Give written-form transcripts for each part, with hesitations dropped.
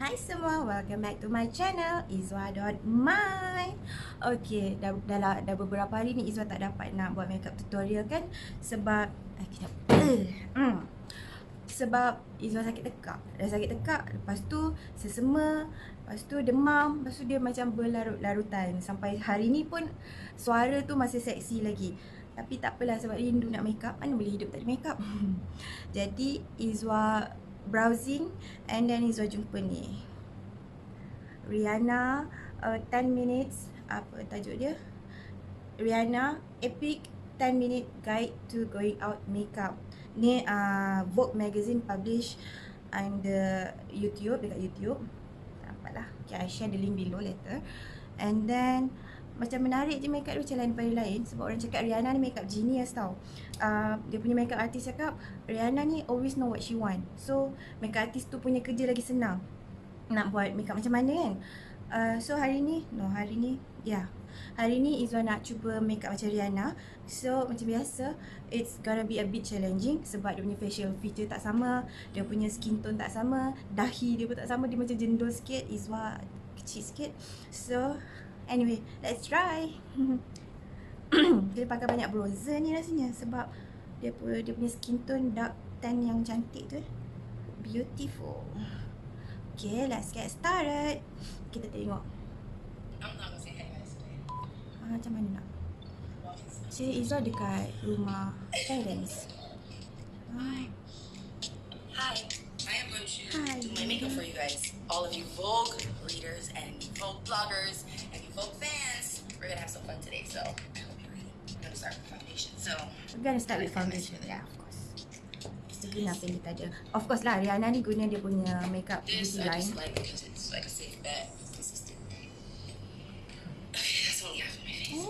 Hai semua, welcome back to my channel izwa.my. Okay, dah beberapa hari ni Izwa tak dapat nak buat makeup tutorial kan. Sebab sebab Izwa sakit tekak. Dah sakit tekak, lepas tu sesema, lepas tu demam, lepas tu dia macam berlarut-larutan. Sampai hari ni pun suara tu masih seksi lagi. Tapi tak apalah sebab rindu nak makeup, mana boleh hidup tak ada makeup. Jadi Izwa browsing and then Izwa jumpa ni Rihanna 10 minutes, apa tajuk dia, Rihanna Epic 10 minute guide to going out makeup. Ni Vogue magazine publish under YouTube, dekat YouTube. Tak apalah, okay, I share the link below later. And then macam menarik je makeup dia, macam lain daripada lain. Sebab orang cakap Rihanna ni makeup genius tau. Dia punya makeup artist cakap Rihanna ni always know what she want. So makeup artist tu punya kerja lagi senang nak buat makeup macam mana kan. So hari ni Izwa nak cuba makeup macam Rihanna. So macam biasa, it's gonna be a bit challenging sebab dia punya facial feature tak sama, dia punya skin tone tak sama, dahi dia pun tak sama, dia macam jendul sikit, Izwa kecil sikit. So anyway, let's try. Dia pakai banyak bronzer ni rasanya sebab dia punya skin tone dark tan yang cantik tu. Beautiful. Okay, let's get started. Kita tengok. Macam mana nak? Cik Izwa dekat rumah parents. Hi, I am going to do my makeup for you guys. All of you Vogue readers and Vogue bloggers and Vogue fans. We're gonna have some fun today, so I hope you're ready. We're gonna start with foundation. So we're gonna start with foundation. Yeah, of course. Guna apa yang kita ada. Of course lah, Rihanna ni guna dia punya makeup this beauty I line. just like because it's like a safe bet, consistent. Okay, that's only half of my face.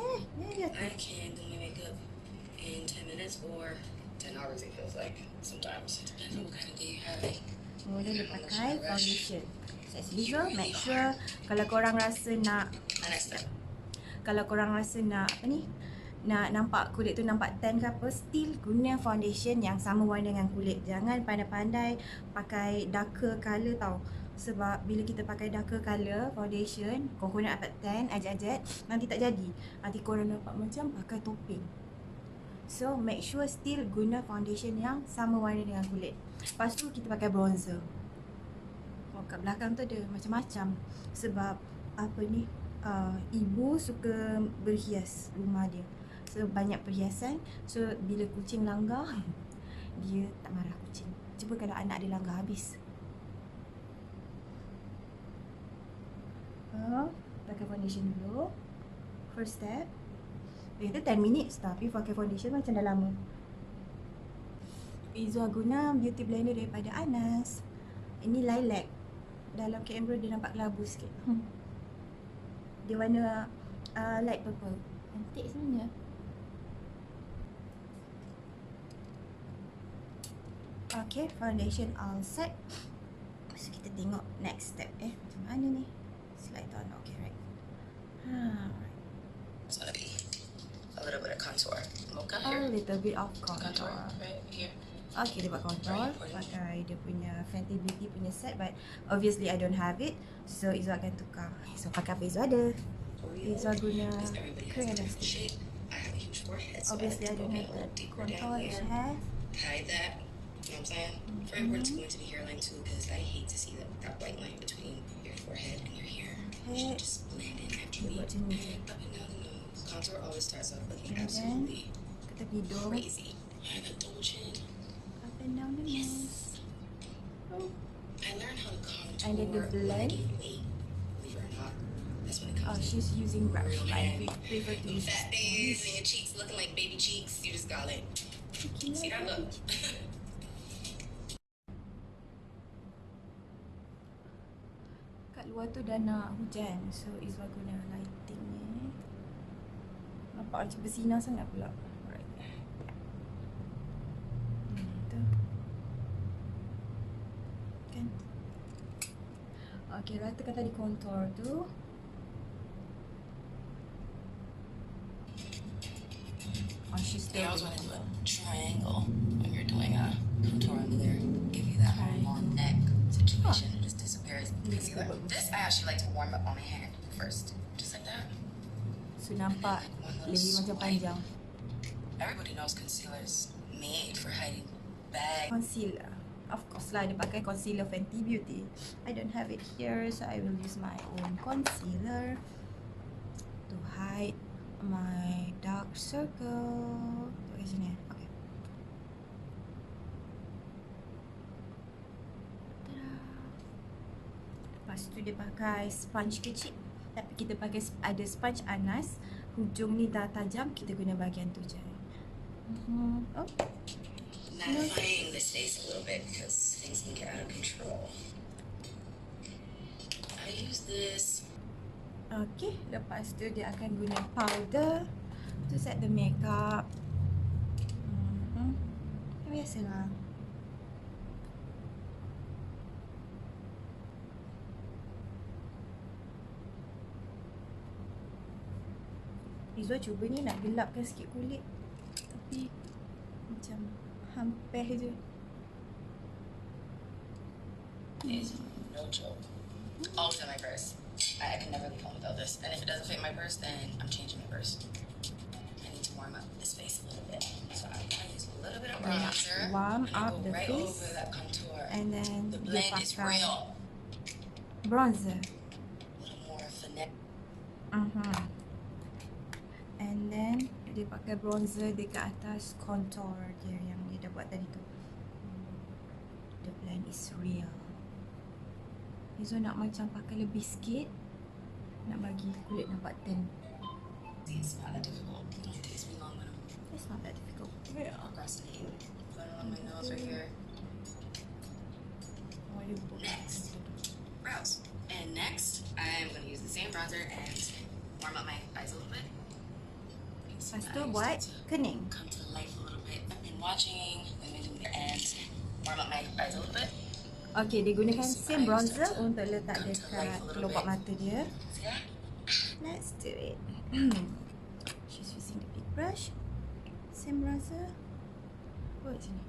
I can do my makeup in 10 minutes or 10 hours. It feels like sometimes. It depends on what kind of day you have. Kemudian dia pakai foundation. So as usual, make sure kalau korang rasa nak apa ni, nak nampak kulit tu nampak tan ke apa, still guna foundation yang sama warna dengan kulit. Jangan pandai-pandai pakai darker colour tau. Sebab bila kita pakai darker colour foundation, korang nak dapat tan ajat-ajat, nanti tak jadi. Nanti korang nampak macam pakai topeng. So make sure still guna foundation yang sama warna dengan kulit. Lepas tu kita pakai bronzer. Kat belakang tu ada macam-macam. Sebab apa ni, ibu suka berhias rumah dia. So banyak perhiasan. So bila kucing langgar, dia tak marah kucing. Cuba kalau anak dia langgar habis. Pakai foundation dulu. First step. Itu 10 minutes tapi pakai foundation macam dah lama. Izwa guna beauty blender daripada Anas. Ini lilac. Dalam kamera dia nampak kelabu sikit. Dia warna light purple. Cantik sebenarnya. Okay, foundation all set. So kita tengok next step macam mana ni. Slide on, okay, right. Right. It's gonna be a little bit of contour. Mocha A here. little bit of contour. Right here. Okay, dia buat contour. Pakai dia punya Fenty Beauty punya set, but obviously I don't have it. So Izwa akan tukar. So pakai apa Izwa ada. Izwa guna cream and stick. I have a huge forehead, so Obviously I don't have a the deeper contour down that she here. has. Hide that. You know what I'm saying? For everyone, it's going to the hairline too, because I hate to see that white line between your forehead and your hair. You should just blend in naturally. Up and down the nose. Contour always starts off looking absolutely crazy. I have a double chin. Up and down the nose. I learned how to contour And then the when I blend. gained weight. Believe it or not, that's when it comes. She's using brush. I prefer to use Fat days and your cheeks looking like baby cheeks. You just got it. See that look? Kat luar tu dah nak hujan. So Izwa guna lighting ni. Nampak macam bersinar sangat pula. Alright. Tu. Kan? Okay, ratakan tadi contour tu. She's They still always doing want to do a triangle when you're doing a contour under there. Give you that long neck situation. Just to disappears. Concealer. This I actually like to warm up on my hand first, just like that. So nampak leher macam panjang. Everybody knows concealer is made for hiding bags. Concealer. Of course lah, dia pakai concealer Fenty Beauty. I don't have it here, so I will use my own concealer to hide my dark circle. Pakai sini. Okay. Tada. Lepas tu dia pakai sponge kecil. Tapi kita pakai ada sponge anas. Hujung ni dah tajam, kita guna bahagian tu je. Oh. Mattifying this face a little bit because things can get out of control. I use this. Okay, lepas tu dia akan guna powder to set the makeup. Biasalah. Izwa cuba ni nak gelapkan sikit kulit, tapi macam hampir je. It's no joke. Always in my purse. I can never leave home without this. And if it doesn't fit my purse, then I'm changing my purse. I need to warm up this face a little bit. So I'm going to use a little bit of bronzer. Warm up the right face. over that contour. And then the blend is real. Bronzer. A little more finesse. And then dia pakai bronzer dekat atas contour dia yang dia dah buat tadi tu. The blend is real. Izwa nak macam pakai lebih sikit, nak bagi kulit nampak tan. It's not that difficult. It only takes me long when I'm It's not that difficult. procrastinating. Put it on my nose right here. Next, brows. And next, I'm going to use the same bronzer and warm up my eyes a little bit. Lepas tu buat kening. Come to life a little bit. I've been watching women do the ends. Warm up my eyes a little bit. Okay, dia gunakan same bronzer untuk letak dekat kelopak mata dia. Let's do it. She's using the big brush. Same bronzer. Buat sini.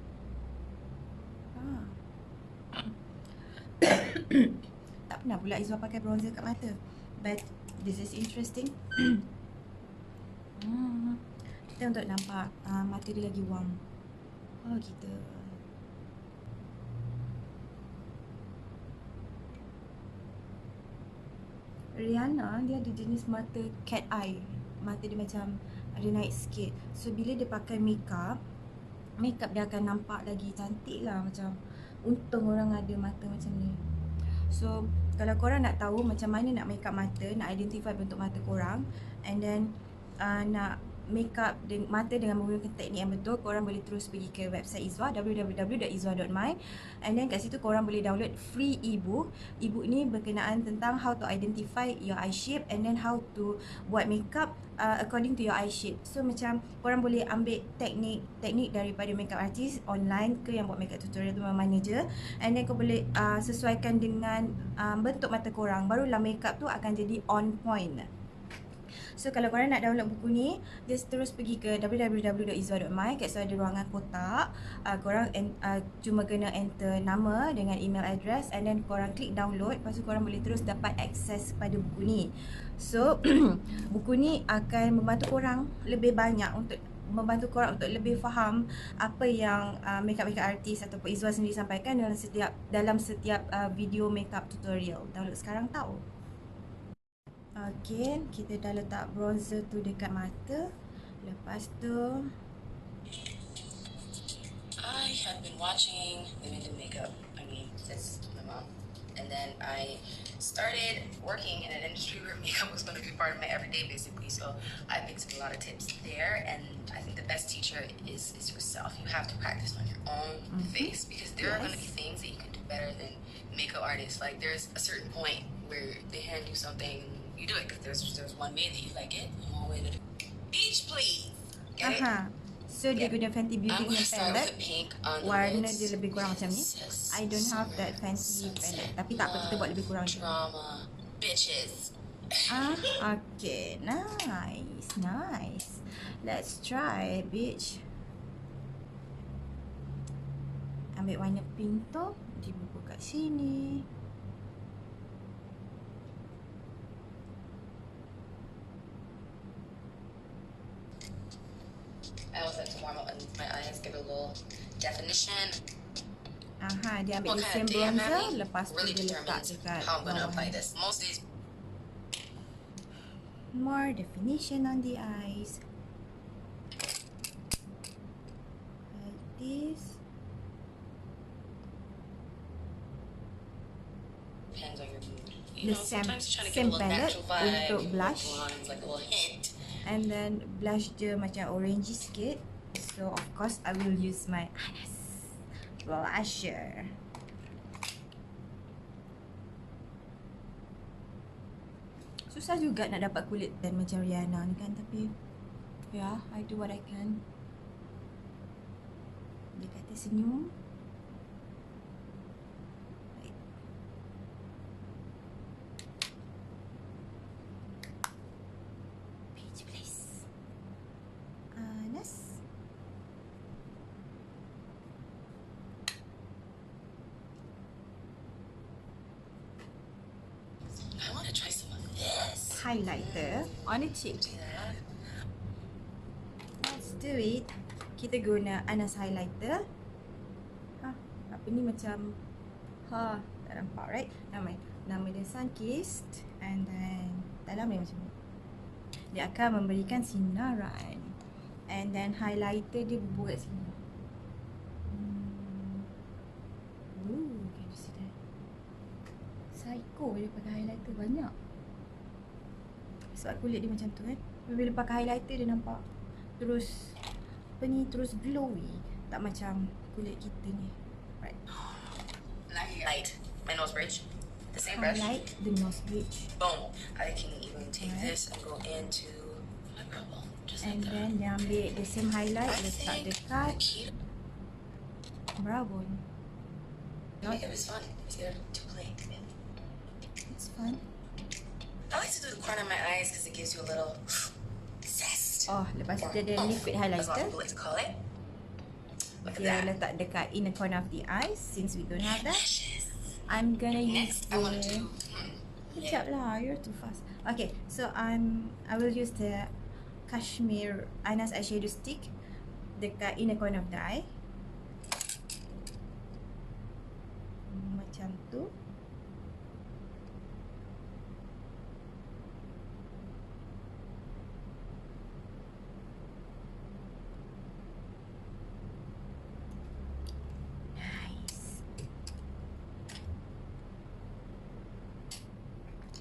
Tak pernah pula Izwa pakai bronzer kat mata. But this is interesting. Kita untuk nampak mata dia lagi warm. Oh gitu. Rihanna dia ada jenis mata cat eye. Mata dia macam ada naik sikit. So bila dia pakai makeup dia akan nampak lagi cantik lah. Macam untung orang ada mata macam ni. So kalau korang nak tahu macam mana nak makeup mata, nak identify bentuk mata korang, and then nak makeup mata dengan menggunakan teknik yang betul, korang boleh terus pergi ke website Izwa, www.izwa.my, and then kat situ korang boleh download free ebook. Ebook ni berkenaan tentang how to identify your eye shape and then how to buat makeup according to your eye shape. So macam korang boleh ambil teknik daripada makeup artist online ke yang buat makeup tutorial tu mana je, and then kau boleh sesuaikan dengan bentuk mata korang, barulah makeup tu akan jadi on point. So kalau korang nak download buku ni, just terus pergi ke www.izwa.my. Kat situ ada ruangan kotak. Korang cuma kena enter nama dengan email address, and then korang klik download. Lepas tu korang boleh terus dapat akses pada buku ni. So buku ni akan membantu korang lebih banyak untuk lebih faham apa yang makeup artist ataupun Izwa sendiri sampaikan dalam setiap video makeup tutorial. Download sekarang tau. Okay, kita dah letak bronzer tu dekat mata. Lepas tu I have been watching women do makeup. I mean, since my mom. And then I started working in an industry where makeup was going to be part of my everyday, basically. So I picked up a lot of tips there. And I think the best teacher is yourself. You have to practice on your own face, because there are going to be things that you can do better than makeup artists. Like there's a certain point where they hand you something, you do it because there's one way that you like it, one way that beach, please. Get it? So dia guna Fenty Beauty punya palette. Warna dia lids. lebih kurang macam ni. I don't have that fancy palette, tapi tak apa, kita buat lebih kurang macam ni. Drama, bitches. Okay, nice. Let's try, bitch. Ambil warna pink tu, dibubuh kat sini. I always like to warm up underneath my eyes, give it a little definition. Aha, dia ambil What the kind same of day I'm bronzer, having lepas tu really dia letak determines dekat how I'm gonna bawah. apply this. Most days, More definition on the eyes. Like this. depends on your mood. The Sometimes you're trying to same give a little palette natural vibe, untuk you blush. lines, like a little hint. And then blush dia macam orangey sikit. So of course I will use my blusher. Susah juga nak dapat kulit tan macam Rihanna ni kan, tapi ya, I do what I can. Dia kata senyum. Baik. Peach please. Anas. I want to try some of this. Highlighter on the cheek. See that? Let's do it. Kita guna Anas highlighter. Apa ni macam tak nampak, right? Nama dia Sunkissed, and then dalam dia macam ni. Dia akan memberikan sinaran. And then highlighter dia buat sini. Ooh, can you see that? Psycho dia pakai highlighter banyak. Sebab kulit dia macam tu kan. Bila pakai highlighter dia nampak terus terus glowy. Tak macam kulit kita ni. Right. Light my nose bridge. The same brush. Highlight the nose bridge. Boom. I can even take Alright. this and go into my brow bone. Just And like that. then dia ambil the same highlight, I letak think dekat the key brow bone. to make it was fun. It's good to play. It's fun. I like to do the corner of my eyes because it gives you a little zest. Oh, lepas tu dia ada liquid As a lot of highlighter. people like to call it. Look at Dia that. letak dekat inner corner of the eyes. Since we don't have that, Lashes. I'm gonna use Next, I want to the... do. Kejap lah, you're too fast. Okay, so I will use the Cashmere Anas eyeshadow stick dekat inner corner of the eye. Macam tu. Nice.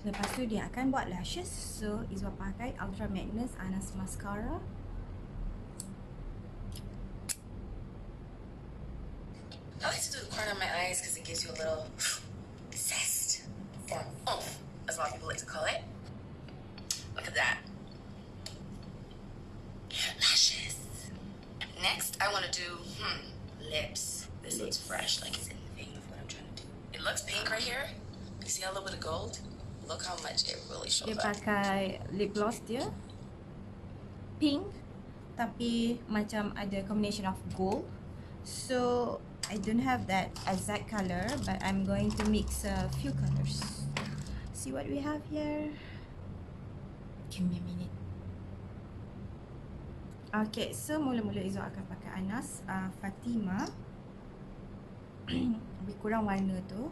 Lepas tu dia akan buat lashes. So Izwa pakai Ultra Magnus Anas Mascara. I like to do the corner of my eyes because it gives you a little zest or oomph, as a lot of people like to call it. Look at that. Lashes. Next, I want to do lips. This looks fresh, like it's in the vein of what I'm trying to do. It looks pink right here. You see a little bit of gold? Look how much it really shows Dia up. pakai lip gloss dia pink, tapi macam ada combination of gold. So I don't have that exact color, but I'm going to mix a few colors. See what we have here. Give me a minute. Okay, so mula-mula Izwa akan pakai Anas Fatima. Lebih kurang warna tu.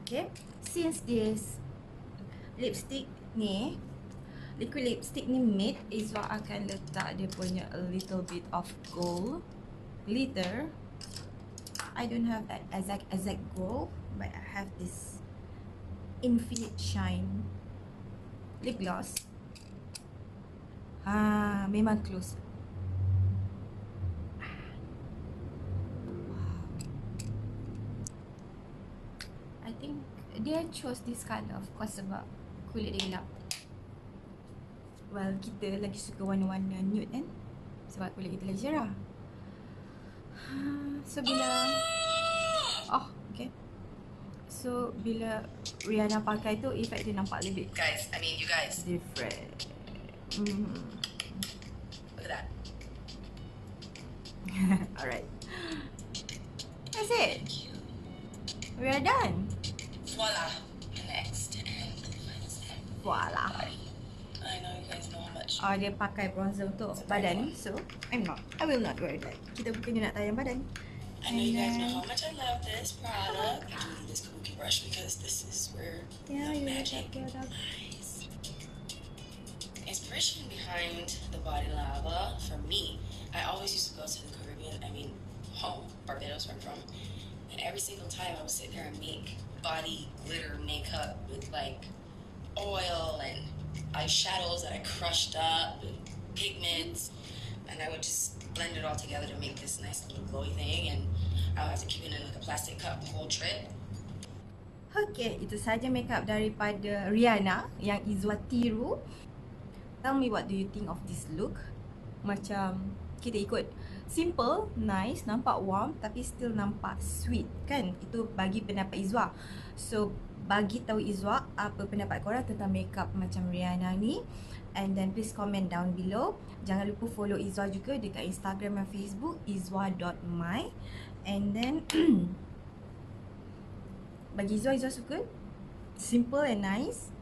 Okay, since this lipstick ni, liquid lipstick ni matte, Izwa akan letak dia punya a little bit of gold glitter. I don't have that exact gold, but I have this Infinite Shine lip gloss. Memang close. I think dia chose this colour, of course, sebab kulit dia gelap. Well, kita lagi suka warna-warna nude kan, sebab kulit kita lagi cerah. So bila okay. So bila Rihanna pakai tu, efek dia nampak lebih Guys, I mean you guys. different. Look at that. Alright, that's it. We are done. voila. Next, and Voila. I know you guys know how much. Dia pakai bronzer untuk badan, so I will not wear that. Kita bukannya nak tayang badan. I know you guys know how much I love this product. I do need this kabuki brush because this is where the magic lies. Inspiration behind the body lava for me, I always used to go to the Caribbean, home, Barbados where I'm from, and every single time I would sit there and make body glitter makeup with like oil and eyeshadows that I crushed up and pigments, and I would just blend it all together to make this nice little glowy thing, and I would have to keep it in like a plastic cup the whole trip. Okay, itu saja makeup daripada Rihanna yang Izwa tiru. Tell me what do you think of this look? Macam kita ikut simple, nice, nampak warm tapi still nampak sweet kan? Itu bagi pendapat Izwa. So bagi tahu Izwa apa pendapat korang tentang makeup macam Rihanna ni, and then please comment down below. Jangan lupa follow Izwa juga dekat Instagram dan Facebook izwa.my. And then bagi Izwa suka simple and nice.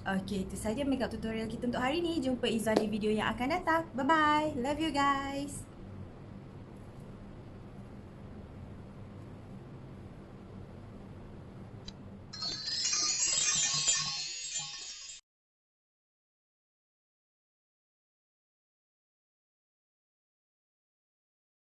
Okay, itu saja makeup tutorial kita untuk hari ni. Jumpa Izwa di video yang akan datang. Bye bye. Love you guys.